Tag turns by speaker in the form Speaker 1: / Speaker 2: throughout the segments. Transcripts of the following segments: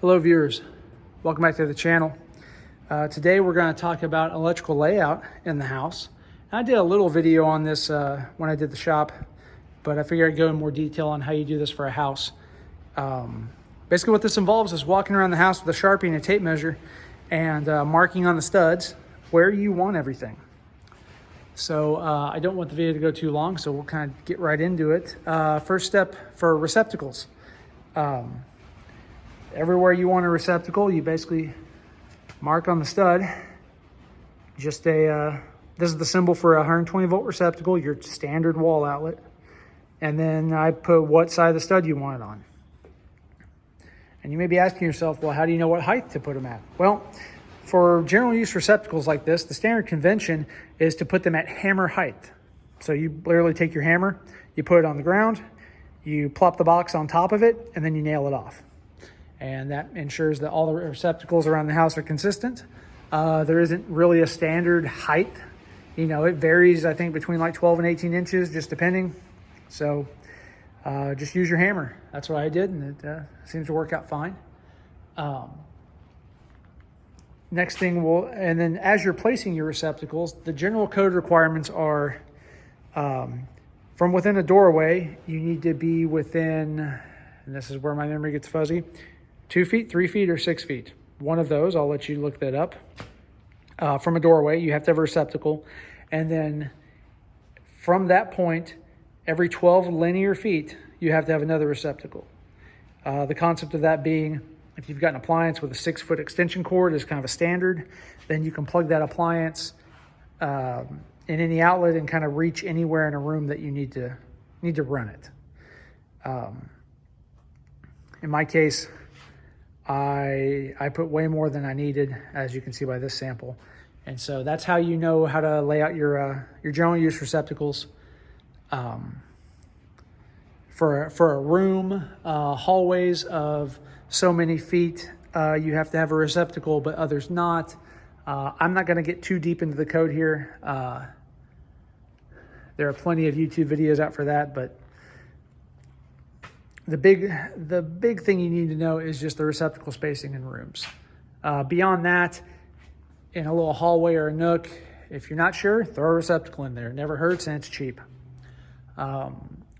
Speaker 1: Hello viewers, welcome back to the channel. Today we're going to talk about electrical layout in the house. I did a little video on this when I did the shop, but I figured I'd go in more detail on how you do this for a house. Basically what this involves is walking around the house with a Sharpie and a tape measure and marking on the studs where you want everything. So I don't want the video to go too long, so we'll kind of get right into it. First step for receptacles. Everywhere you want a receptacle, you basically mark on the stud. This is the symbol for a 120 volt receptacle, your standard wall outlet. And then I put what side of the stud you want it on. And you may be asking yourself, well, how do you know what height to put them at? Well, for general use receptacles like this, the standard convention is to put them at hammer height. So you literally take your hammer, you put it on the ground, you plop the box on top of it, and then you nail it off. And that ensures that all the receptacles around the house are consistent. There isn't really a standard height. You know, it varies, I think, between like 12 and 18 inches, just depending. So just use your hammer. That's what I did, and it seems to work out fine. Next thing and then as you're placing your receptacles, the general code requirements are from within a doorway, you need to be within, and this is where my memory gets fuzzy, 2 feet, 3 feet, or 6 feet. One of those, I'll let you look that up. From a doorway, you have to have a receptacle. And then from that point, every 12 linear feet, you have to have another receptacle. The concept of that being, if you've got an appliance with a 6-foot extension cord is kind of a standard, then you can plug that appliance in any outlet and kind of reach anywhere in a room that you need to run it. In my case, I put way more than I needed, as you can see by this sample. And so that's how you know how to lay out your general use receptacles. For a room, hallways of so many feet, you have to have a receptacle, but others not. I'm not going to get too deep into the code here. There are plenty of YouTube videos out for that, but the big thing you need to know is just the receptacle spacing in rooms. Beyond that, in a little hallway or a nook, if you're not sure, throw a receptacle in there. It never hurts and it's cheap.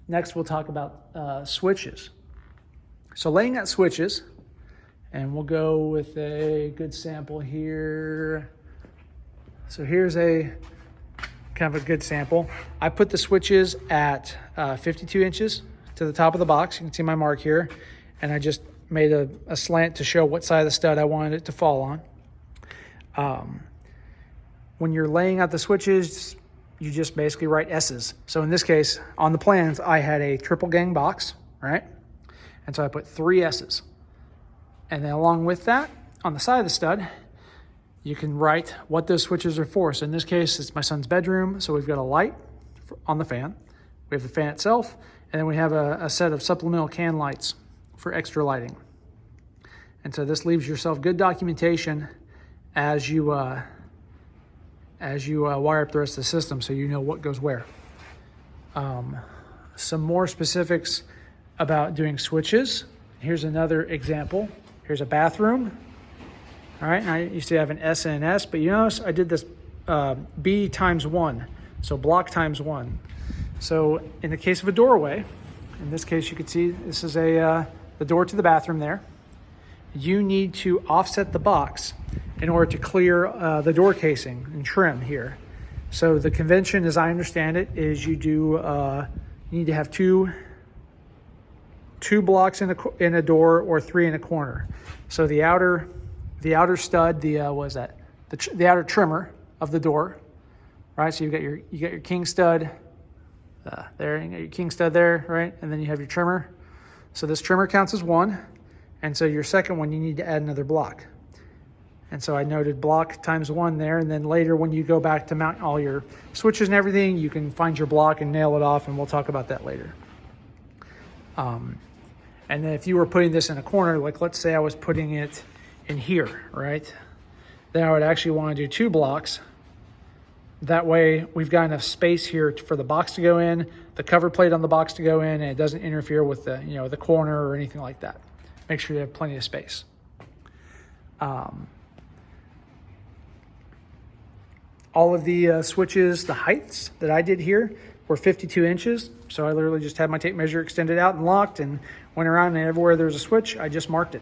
Speaker 1: Next, we'll talk about switches. So laying out switches, and we'll go with a good sample here. So here's a kind of a good sample. I put the switches at 52 inches to the top of the box. You can see my mark here. And I just made a slant to show what side of the stud I wanted it to fall on. When you're laying out the switches, you just basically write S's. So in this case, on the plans, I had a triple gang box, right? And so I put 3 S's. And then along with that, on the side of the stud, you can write what those switches are for. So in this case, it's my son's bedroom. So we've got a light on the fan. We have the fan itself. And then we have a set of supplemental can lights for extra lighting. And so this leaves yourself good documentation as you wire up the rest of the system, so you know what goes where. Some more specifics about doing switches. Here's another example. Here's a bathroom. All right, I used to have an S and an S, but you notice I did this B times 1, so block times 1. So in the case of a doorway, in this case you can see this is the door to the bathroom there. You need to offset the box in order to clear the door casing and trim here. So the convention, as I understand it, is you need to have two blocks in a door or 3 in a corner. So the outer stud, the outer trimmer of the door, right? So you got your king stud there, you got your king stud there, right? And then you have your trimmer. So this trimmer counts as 1, and so your second one you need to add another block. And so I noted block times 1 there, and then later when you go back to mount all your switches and everything, you can find your block and nail it off, and we'll talk about that later. And then if you were putting this in a corner, like let's say I was putting it in here, right? Then I would actually want to do 2 blocks. That way we've got enough space here for the box to go in, the cover plate on the box to go in, and it doesn't interfere with the corner or anything like that. Make sure you have plenty of space. All of the switches, the heights that I did here were 52 inches. So I literally just had my tape measure extended out and locked and went around, and everywhere there was a switch, I just marked it.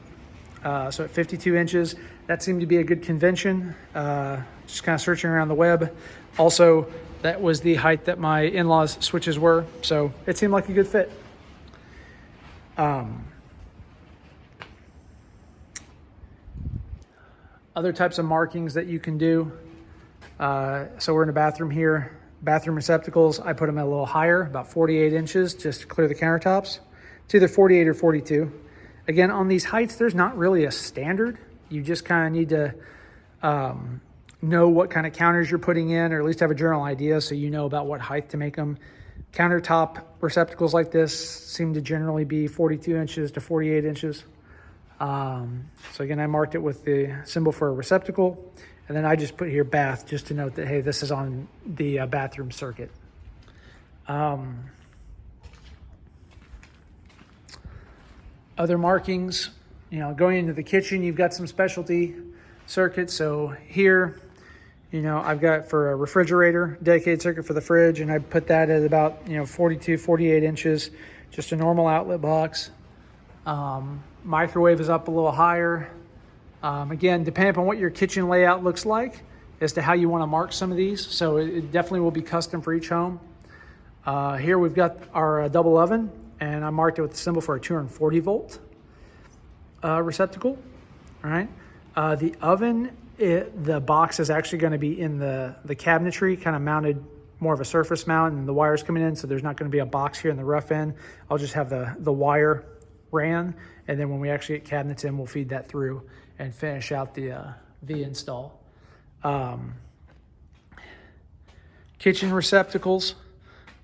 Speaker 1: So at 52 inches, that seemed to be a good convention. Just kind of searching around the web. Also, that was the height that my in-laws switches were. So it seemed like a good fit. Other types of markings that you can do. So we're in a bathroom here. Bathroom receptacles, I put them a little higher, about 48 inches, just to clear the countertops. It's either 48 or 42. Again, on these heights, there's not really a standard. You just kind of need to know what kind of counters you're putting in, or at least have a general idea so you know about what height to make them. Countertop receptacles like this seem to generally be 42 inches to 48 inches. So again, I marked it with the symbol for a receptacle. And then I just put here bath, just to note that, hey, this is on the bathroom circuit. Other markings, going into the kitchen, you've got some specialty circuits. So here, I've got for a refrigerator, dedicated circuit for the fridge, and I put that at about, 42, 48 inches, just a normal outlet box. Microwave is up a little higher. Again, depending upon what your kitchen layout looks like as to how you want to mark some of these. So it definitely will be custom for each home. Here we've got our double oven, and I marked it with the symbol for a 240 volt receptacle. All right. The oven, the box is actually going to be in the cabinetry, kind of mounted more of a surface mount, and the wires coming in. So there's not going to be a box here in the rough end. I'll just have the wire ran. And then when we actually get cabinets in, we'll feed that through and finish out the install. Kitchen receptacles,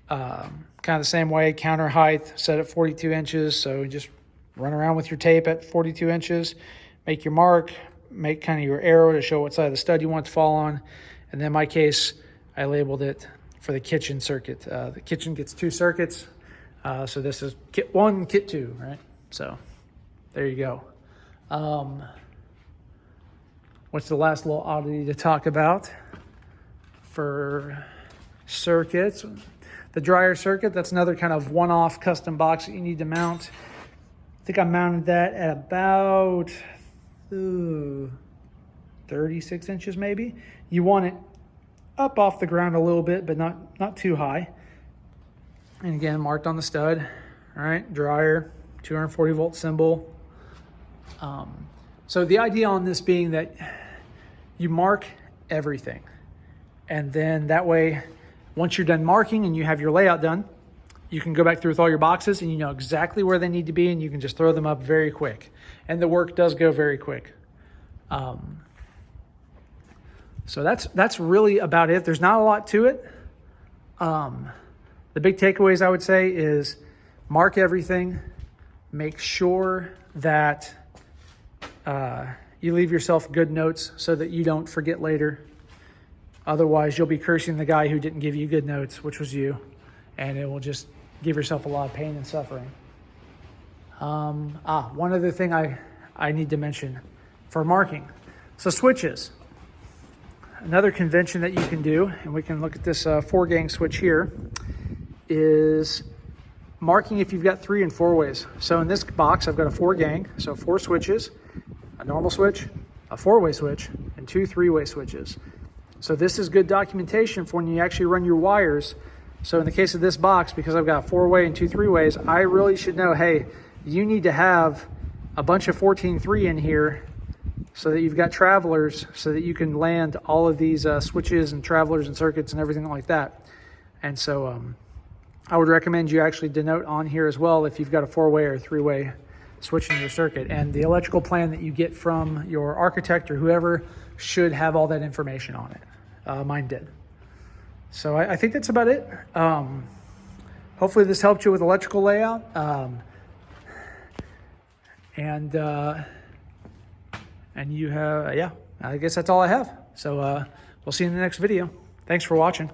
Speaker 1: kind of the same way, counter height set at 42 inches. So just run around with your tape at 42 inches, make your mark, make kind of your arrow to show what side of the stud you want to fall on. And then in my case, I labeled it for the kitchen circuit. The kitchen gets 2 circuits. So this is kit 1, kit 2, right? So there you go. What's the last little oddity to talk about for circuits? The dryer circuit, that's another kind of one-off custom box that you need to mount. I think I mounted that at about 36 inches maybe. You want it up off the ground a little bit, but not too high. And again, marked on the stud. All right, dryer, 240 volt symbol. So the idea on this being that you mark everything. And then that way, once you're done marking and you have your layout done, you can go back through with all your boxes and you know exactly where they need to be, and you can just throw them up very quick. And the work does go very quick. So that's really about it. There's not a lot to it. The big takeaways I would say is mark everything. Make sure that you leave yourself good notes so that you don't forget later. Otherwise, you'll be cursing the guy who didn't give you good notes, which was you, and it will just give yourself a lot of pain and suffering. One other thing I need to mention for marking. So switches. Another convention that you can do, and we can look at this 4-gang switch here, is marking if you've got 3 and 4 ways. So in this box, I've got a 4-gang, so 4 switches, a normal switch, a 4-way switch, and 2 3-way switches. So this is good documentation for when you actually run your wires. So in the case of this box, because I've got a 4-way and 2 3-ways, I really should know, hey, you need to have a bunch of 14-3 in here so that you've got travelers, so that you can land all of these switches and travelers and circuits and everything like that. And so I would recommend you actually denote on here as well if you've got a 4-way or 3-way switch in your circuit. And the electrical plan that you get from your architect or whoever should have all that information on it. Mine did. So I think that's about it. Hopefully this helped you with electrical layout. And you have, I guess that's all I have. So we'll see you in the next video. Thanks for watching.